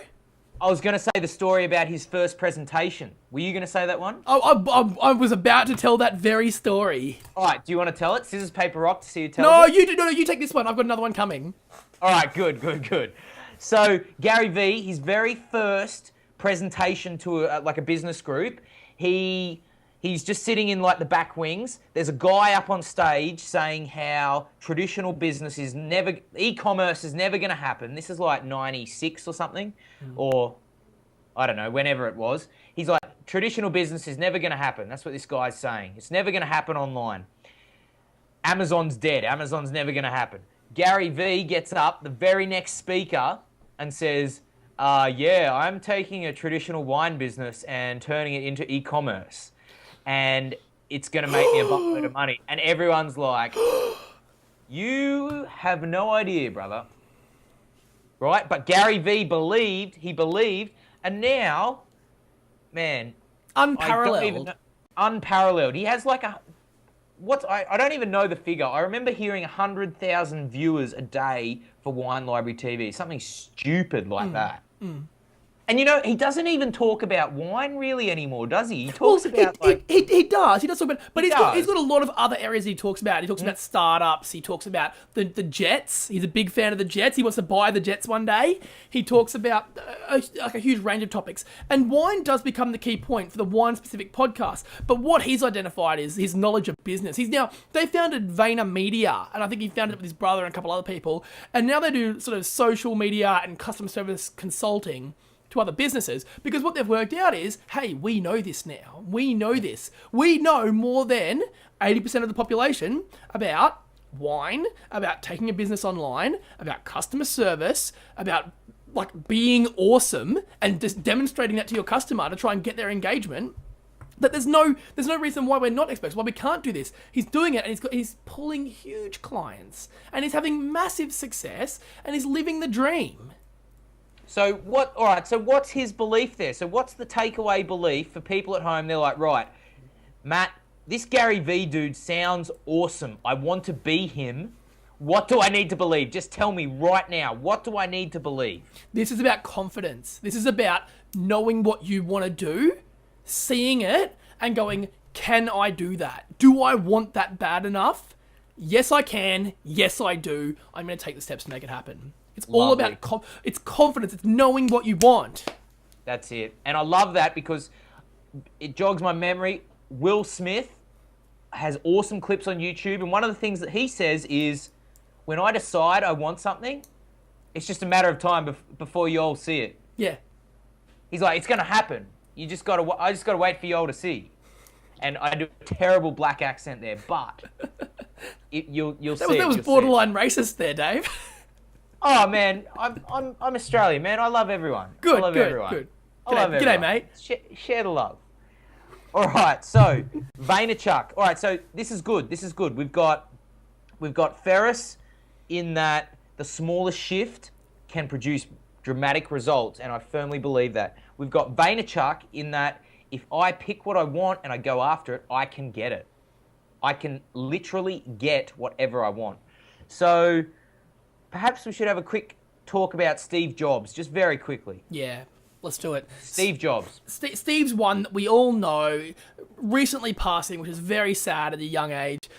S1: I was going to say the story about his first presentation. Were you going to say that one?
S2: Oh, I was about to tell that very story.
S1: All right, do you want to tell it? Scissors, paper, rock to see who tells it?
S2: No, you take this one. I've got another one coming.
S1: All right, good. So Gary V, his very first presentation to a business group, he's just sitting in like the back wings. There's a guy up on stage saying how traditional business e-commerce is never going to happen. This is like 96 or something, or I don't know, whenever it was. He's like, traditional business is never going to happen. That's what this guy's saying. It's never going to happen online. Amazon's dead. Amazon's never going to happen. Gary V gets up, the very next speaker, and says, yeah, I'm taking a traditional wine business and turning it into e-commerce. And it's going to make me a buttload of money. And everyone's like, you have no idea, brother. Right? But Gary V believed, and now, man. Unparalleled. He has like I don't even know the figure. I remember hearing 100,000 viewers a day for Wine Library TV. Something stupid like that. And, he doesn't even talk about wine really anymore, does he? He talks about,
S2: He does. He does talk about... But he's got a lot of other areas he talks about. He talks about startups. He talks about the Jets. He's a big fan of the Jets. He wants to buy the Jets one day. He talks about a huge range of topics. And wine does become the key point for the wine-specific podcast. But what he's identified is his knowledge of business. They founded Vayner Media, and I think he founded it with his brother and a couple other people. And now they do sort of social media and customer service consulting to other businesses, because what they've worked out is, hey, we know this now. We know this. We know more than 80% of the population about wine, about taking a business online, about customer service, about like being awesome and just demonstrating that to your customer to try and get their engagement. That there's no reason why we're not experts, why we can't do this. He's doing it, and he's pulling huge clients, and he's having massive success, and he's living the dream.
S1: So what's his belief there? So what's the takeaway belief for people at home? They're like, right, Matt, this Gary V dude sounds awesome. I want to be him. What do I need to believe? Just tell me right now. What do I need to believe?
S2: This is about confidence. This is about knowing what you want to do, seeing it, and going, can I do that? Do I want that bad enough? Yes, I can. Yes, I do. I'm going to take the steps to make it happen. It's all
S1: Lovely.
S2: about it's confidence. It's knowing what you want.
S1: That's it. And I love that because it jogs my memory. Will Smith has awesome clips on YouTube. And one of the things that he says is, when I decide I want something, it's just a matter of time before you all see it.
S2: Yeah.
S1: He's like, it's going to happen. I just got to wait for you all to see. And I do a terrible black accent there, but you'll see.
S2: That was borderline racist there, Dave.
S1: Oh man, I'm Australian, man. I love everyone.
S2: Good,
S1: I love
S2: good,
S1: everyone.
S2: good.
S1: I love
S2: G'day,
S1: everyone.
S2: mate.
S1: Share the love. All right, so Vaynerchuk. All right, so this is good. This is good. We've got Ferris in that the smallest shift can produce dramatic results, and I firmly believe that. We've got Vaynerchuk in that if I pick what I want and I go after it, I can get it. I can literally get whatever I want. So perhaps we should have a quick talk about Steve Jobs, just very quickly.
S2: Yeah, let's do it.
S1: Steve Jobs.
S2: Steve's one that we all know, recently passing, which is very sad at a young age.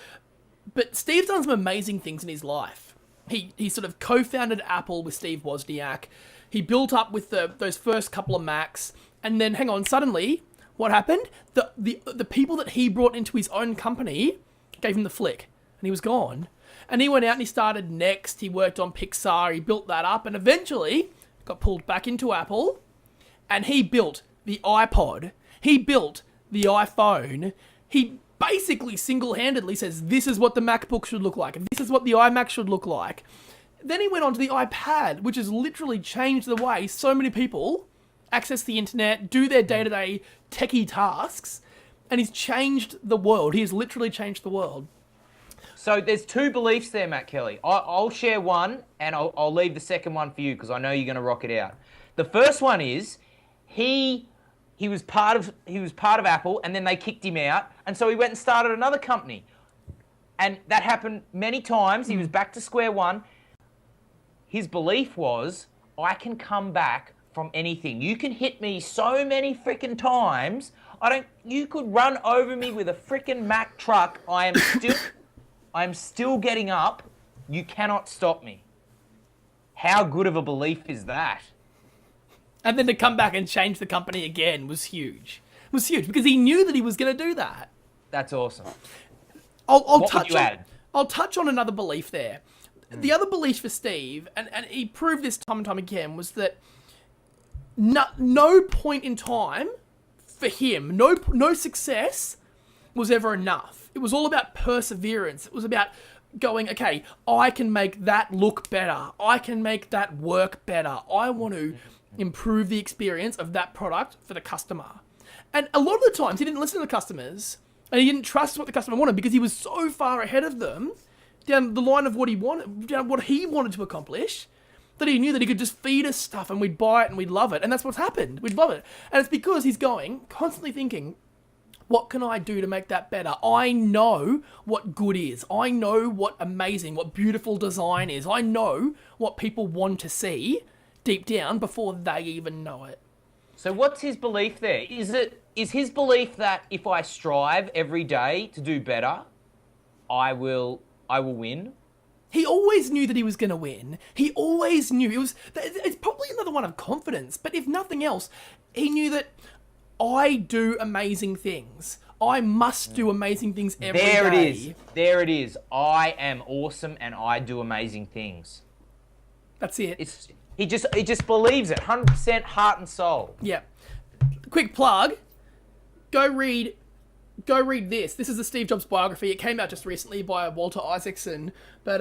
S2: But Steve's done some amazing things in his life. He sort of co-founded Apple with Steve Wozniak. He built up with those first couple of Macs, and then hang on, suddenly what happened? The people that he brought into his own company gave him the flick, and he was gone. And he went out and he started Next. He worked on Pixar. He built that up, and eventually got pulled back into Apple. And he built the iPod. He built the iPhone. He basically single-handedly says, this is what the MacBook should look like, and this is what the iMac should look like. Then he went on to the iPad, which has literally changed the way so many people access the internet, do their day-to-day techie tasks, and he's changed the world. He has literally changed the world.
S1: So there's two beliefs there, Matt Kelly. I'll share one, and I'll leave the second one for you because I know you're going to rock it out. The first one is he was part of Apple, and then they kicked him out, and so he went and started another company, and that happened many times. He was back to square one. His belief was, I can come back from anything. You can hit me so many freaking times. You could run over me with a freaking Mack truck. I am still getting up. You cannot stop me. How good of a belief is that?
S2: And then to come back and change the company again was huge. It was huge because he knew that he was going to do that.
S1: That's awesome.
S2: I'll
S1: What would you add?
S2: I'll touch on another belief there. The other belief for Steve, and he proved this time and time again, was that no point in time for him, no success was ever enough. It was all about perseverance. It was about going, okay, I can make that look better. I can make that work better. I want to improve the experience of that product for the customer. And a lot of the times he didn't listen to the customers, and he didn't trust what the customer wanted because he was so far ahead of them down the line of what he wanted to accomplish, that he knew that he could just feed us stuff and we'd buy it and we'd love it. And that's what's happened. We'd love it. And it's because he's constantly thinking, what can I do to make that better? I know what good is. I know what amazing, what beautiful design is. I know what people want to see deep down before they even know it.
S1: So what's his belief there? Is his belief that if I strive every day to do better, I will win?
S2: He always knew that he was going to win. He always knew. It's probably another one of confidence, but if nothing else, he knew that I do amazing things. I must do amazing things every day.
S1: There it is. There it is. I am awesome and I do amazing things.
S2: That's it.
S1: He just believes it, 100% heart and soul.
S2: Yeah. Quick plug. Go read this. This is the Steve Jobs biography. It came out just recently by Walter Isaacson, but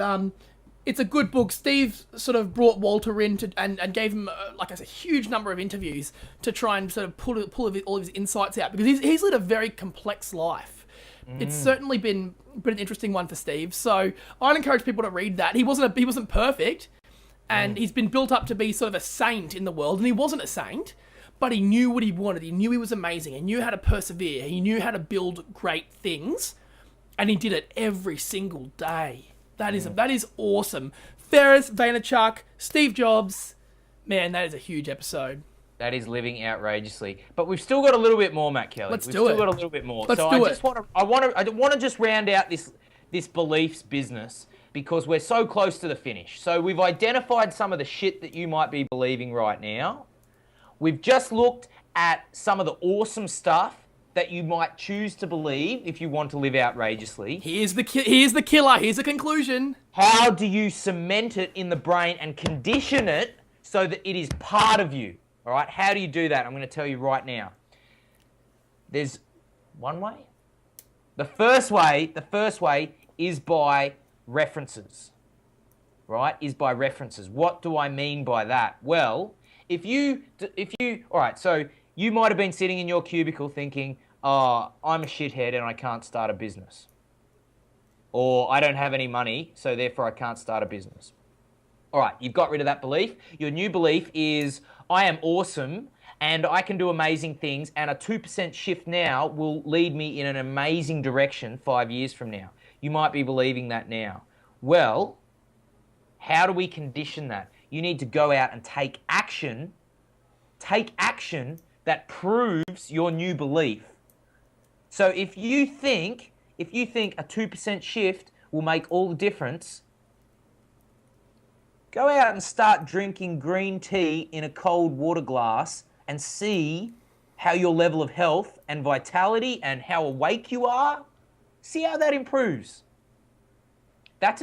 S2: it's a good book. Steve sort of brought Walter in and gave him like a huge number of interviews to try and sort of pull all of his insights out, because he's led a very complex life. It's certainly been an interesting one for Steve. So I'd encourage people to read that. He wasn't perfect, and he's been built up to be sort of a saint in the world, and he wasn't a saint. But he knew what he wanted. He knew he was amazing. He knew how to persevere. He knew how to build great things. And he did it every single day. That is awesome. Ferris, Vaynerchuk, Steve Jobs. Man, that is a huge episode.
S1: That is living outrageously. But we've still got a little bit more, Matt Kelly. We've still got a little bit more.
S2: Let's
S1: so
S2: do
S1: I
S2: it.
S1: want to just round out this beliefs business because we're so close to the finish. So we've identified some of the shit that you might be believing right now. We've just looked at some of the awesome stuff that you might choose to believe if you want to live outrageously.
S2: Here's the killer. Here's the conclusion.
S1: How do you cement it in the brain and condition it so that it is part of you? All right, how do you do that? I'm going to tell you right now. There's one way. The first way is by references. Right? Is by references. What do I mean by that? Well, all right, so you might have been sitting in your cubicle thinking, "Oh, I'm a shithead and I can't start a business." Or I don't have any money, so therefore I can't start a business. All right, you've got rid of that belief. Your new belief is, I am awesome and I can do amazing things, and a 2% shift now will lead me in an amazing direction 5 years from now. You might be believing that now. Well, how do we condition that? You need to go out and take action that proves your new belief. So if you think a 2% shift will make all the difference, go out and start drinking green tea in a cold water glass and see how your level of health and vitality and how awake you are. See how that improves. That's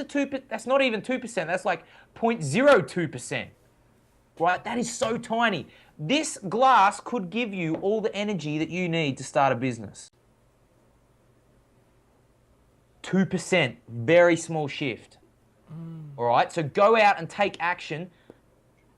S1: not even 2%. That's like 0.02%. Right? That is so tiny. This glass could give you all the energy that you need to start a business. 2%, very small shift. All right, so go out and take action.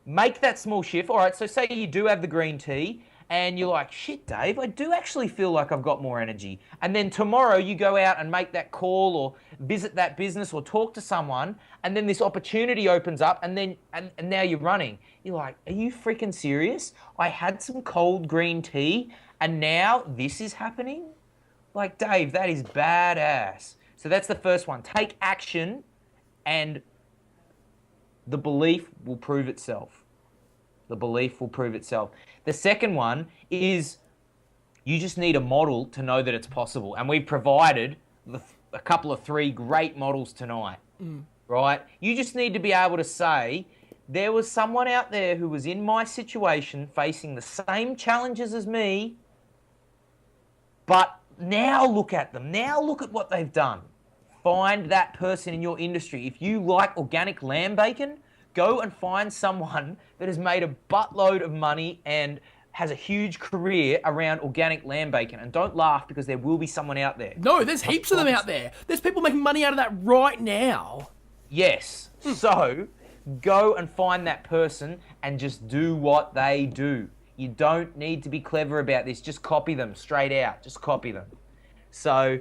S1: Make that small shift. All right, so say you do have the green tea and you're like, shit, Dave, I do actually feel like I've got more energy. And then tomorrow you go out and make that call or visit that business or talk to someone, and then this opportunity opens up, and now you're running. You're like, are you freaking serious? I had some cold green tea and now this is happening? Like, Dave, that is badass. So that's the first one. Take action and the belief will prove itself. The belief will prove itself. The second one is you just need a model to know that it's possible. And we've provided a couple of 3 great models tonight, right? You just need to be able to say, there was someone out there who was in my situation facing the same challenges as me, but now look at them. Now look at what they've done. Find that person in your industry. If you like organic lamb bacon, go and find someone that has made a buttload of money and has a huge career around organic lamb bacon. And don't laugh, because there will be someone out there.
S2: No, there's heaps of them out there. There's people making money out of that right now.
S1: Yes. So go and find that person and just do what they do. You don't need to be clever about this. Just copy them straight out. Just copy them. So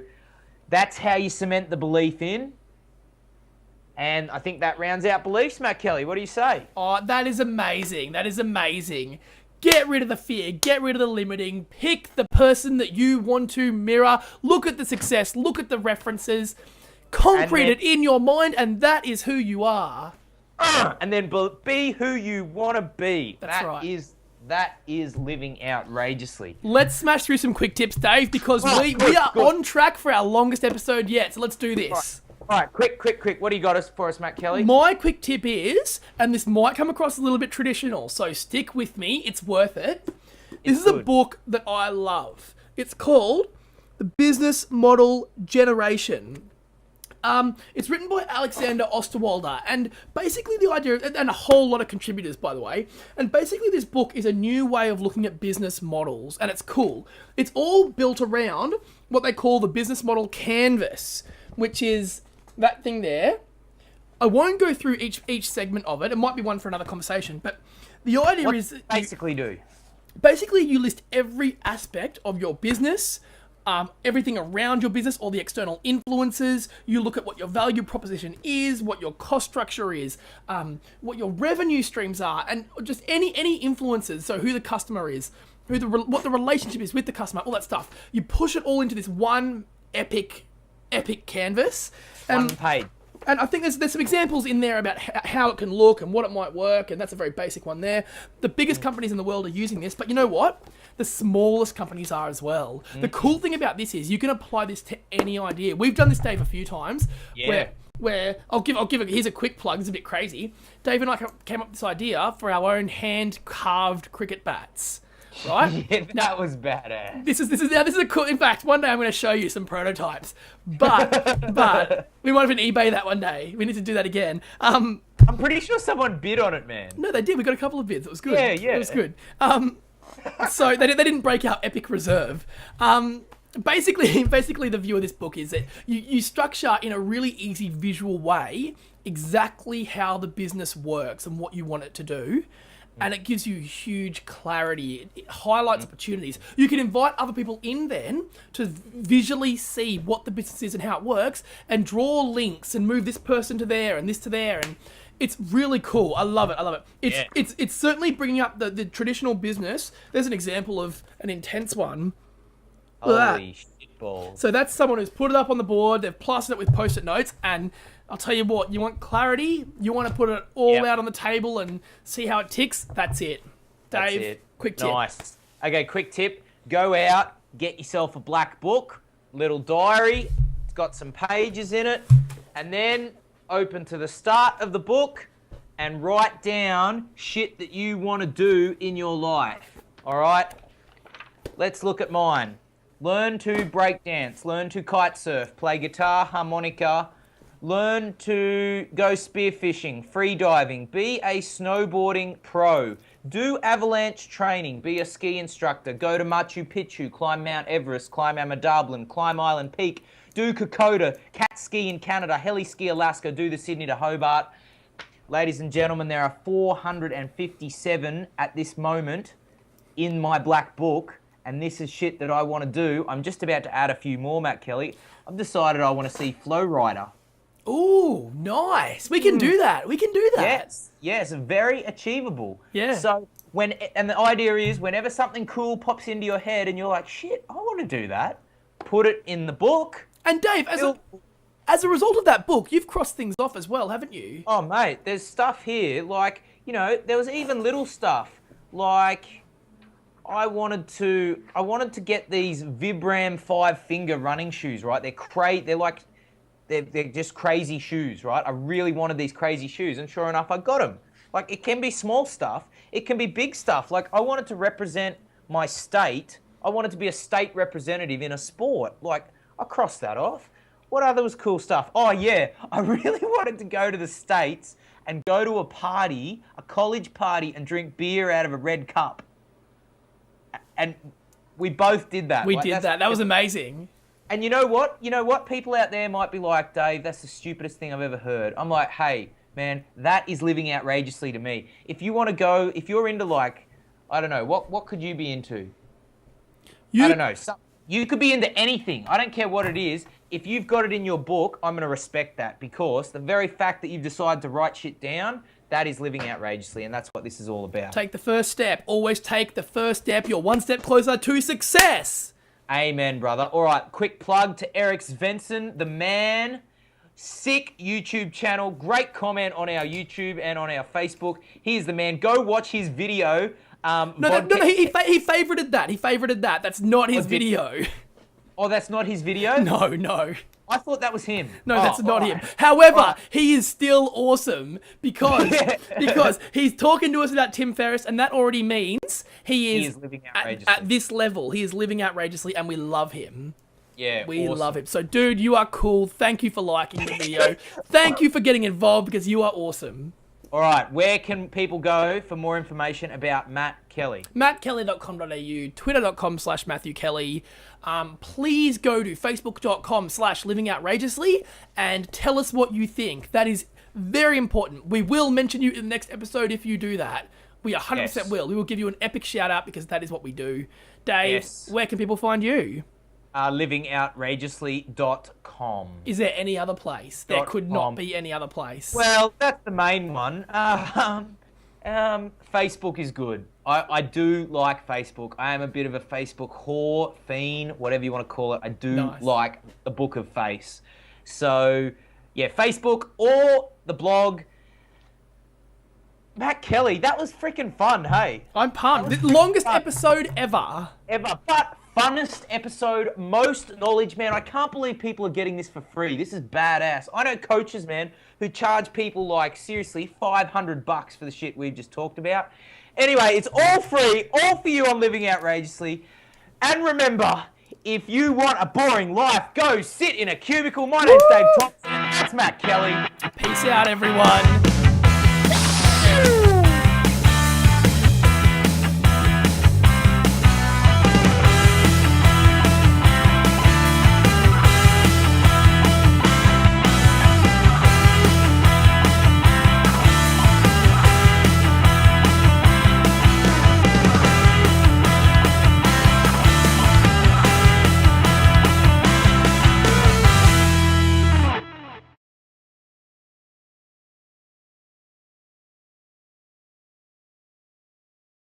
S1: that's how you cement the belief in. And I think that rounds out beliefs, Matt Kelly. What do you say?
S2: Oh, that is amazing. That is amazing. Get rid of the fear. Get rid of the limiting. Pick the person that you want to mirror. Look at the success. Look at the references. Concrete it in your mind, and that is who you are.
S1: And then be who you want to be.
S2: That's right.
S1: That is living outrageously.
S2: Let's smash through some quick tips, Dave, because we are on track for our longest episode yet. So let's do this.
S1: All right, quick. What do you got for us, Matt Kelly?
S2: My quick tip is, and this might come across a little bit traditional, so stick with me. It's worth it. This is a book that I love. It's called The Business Model Generation. It's written by Alexander Osterwalder, and basically the idea, and a whole lot of contributors, by the way, and basically this book is a new way of looking at business models, and it's cool. It's all built around what they call the business model canvas, which is that thing there. I won't go through each segment of it. It might be one for another conversation, but the idea is... Basically, you list every aspect of your business, everything around your business, all the external influences. You look at what your value proposition is, what your cost structure is, what your revenue streams are, and just any influences. So who the customer is, what the relationship is with the customer, all that stuff. You push it all into this one epic canvas.
S1: One page.
S2: And I think there's some examples in there about how it can look and what it might work, and that's a very basic one there. The biggest companies in the world are using this, but you know what? The smallest companies are as well. The cool thing about this is you can apply this to any idea. We've done this, Dave, a few times.
S1: Yeah.
S2: Where I'll give it. Here's a quick plug. It's a bit crazy. Dave and I came up with this idea for our own hand carved cricket bats. Right?
S1: Yeah, that was badass.
S2: This is a cool. In fact, one day I'm going to show you some prototypes. But we might even eBay that one day. We need to do that again.
S1: I'm pretty sure someone bid on it, man.
S2: No, they did. We got a couple of bids. It was good.
S1: Yeah.
S2: It was good. So they didn't break our epic reserve. Basically, the view of this book is that you structure in a really easy visual way exactly how the business works and what you want it to do. And it gives you huge clarity. It highlights opportunities. You can invite other people in then to visually see what the business is and how it works and draw links and move this person to there and this to there. And it's really cool. I love it. It's certainly bringing up the traditional business. There's an example of an intense one.
S1: Holy shitballs.
S2: So that's someone who's put it up on the board. They've plastered it with Post-it notes, and I'll tell you what, you want clarity? You want to put it all out on the table and see how it ticks? That's it. Dave, quick tip.
S1: Nice. Okay, quick tip. Go out, get yourself a black book, little diary. It's got some pages in it. And then open to the start of the book and write down shit that you want to do in your life. All right? Let's look at mine. Learn to break dance, learn to kite surf, play guitar, harmonica, learn to go spearfishing, free diving, be a snowboarding pro, do avalanche training, be a ski instructor, go to Machu Picchu, climb Mount Everest, climb Amadablin, climb Island Peak, do Kokoda, cat ski in Canada, heli ski Alaska, do the Sydney to Hobart. Ladies and gentlemen, there are 457 at this moment in my black book. And this is shit that I want to do. I'm just about to add a few more, Matt Kelly. I've decided I want to see Flow Rider.
S2: Ooh, nice. We can do that.
S1: Yes, very achievable.
S2: Yeah.
S1: So and the idea is whenever something cool pops into your head and you're like, shit, I want to do that, put it in the book.
S2: And Dave, as a result of that book, you've crossed things off as well, haven't you?
S1: Oh, mate, there's stuff here like, there was even little stuff like I wanted to get these Vibram 5-finger running shoes, right? They're just crazy shoes, right? I really wanted these crazy shoes, and sure enough, I got them. Like, it can be small stuff, it can be big stuff. Like, I wanted to represent my state. I wanted to be a state representative in a sport. Like, I crossed that off. What other was cool stuff? Oh yeah, I really wanted to go to the States and go to a party, a college party, and drink beer out of a red cup. And we both did that.
S2: We did that. That was amazing.
S1: And you know what? People out there might be like, Dave, that's the stupidest thing I've ever heard. I'm like, hey, man, that is living outrageously to me. If you want to go, if you're into like, I don't know, what could you be into? I don't know. You could be into anything. I don't care what it is. If you've got it in your book, I'm going to respect that, because the very fact that you've decided to write shit down, that is living outrageously, and that's what this is all about.
S2: Take the first step. Always take the first step. You're one step closer to success.
S1: Amen, brother. All right, quick plug to Eric Svensson, the man. Sick YouTube channel. Great comment on our YouTube and on our Facebook. He's the man. Go watch his video.
S2: No, he favorited that. He favorited that. That's not his video.
S1: Oh, that's not his video?
S2: No.
S1: I thought that was him.
S2: No, that's not him. However, he is still awesome because he's talking to us about Tim Ferriss, and that already means he is
S1: living outrageously.
S2: At this level. He is living outrageously, and we love him.
S1: Yeah,
S2: we love him. So, dude, you are cool. Thank you for liking the video. Thank you for getting involved, because you are awesome.
S1: All right, where can people go for more information about Matt Kelly?
S2: mattkelly.com.au, twitter.com/MatthewKelly. Please go to facebook.com/livingoutrageously and tell us what you think. That is very important. We will mention you in the next episode if you do that. We 100% will. We will give you an epic shout out, because that is what we do. Dave, where can people find you?
S1: livingoutrageously.com.
S2: Is there any other place? There could not be any other place.
S1: Well, that's the main one. Facebook is good. I do like Facebook. I am a bit of a Facebook whore, fiend, whatever you want to call it. I do like the Book of Face. So, yeah, Facebook or the blog. Matt Kelly, that was freaking fun, hey?
S2: I'm pumped. The longest episode ever.
S1: But funnest episode, most knowledge, man. I can't believe people are getting this for free. This is badass. I know coaches, man, who charge people like, seriously, $500 for the shit we've just talked about. Anyway, it's all free, all for you on Living Outrageously. And remember, if you want a boring life, go sit in a cubicle. My name's Dave Thompson. That's Matt Kelly.
S2: Peace out, everyone.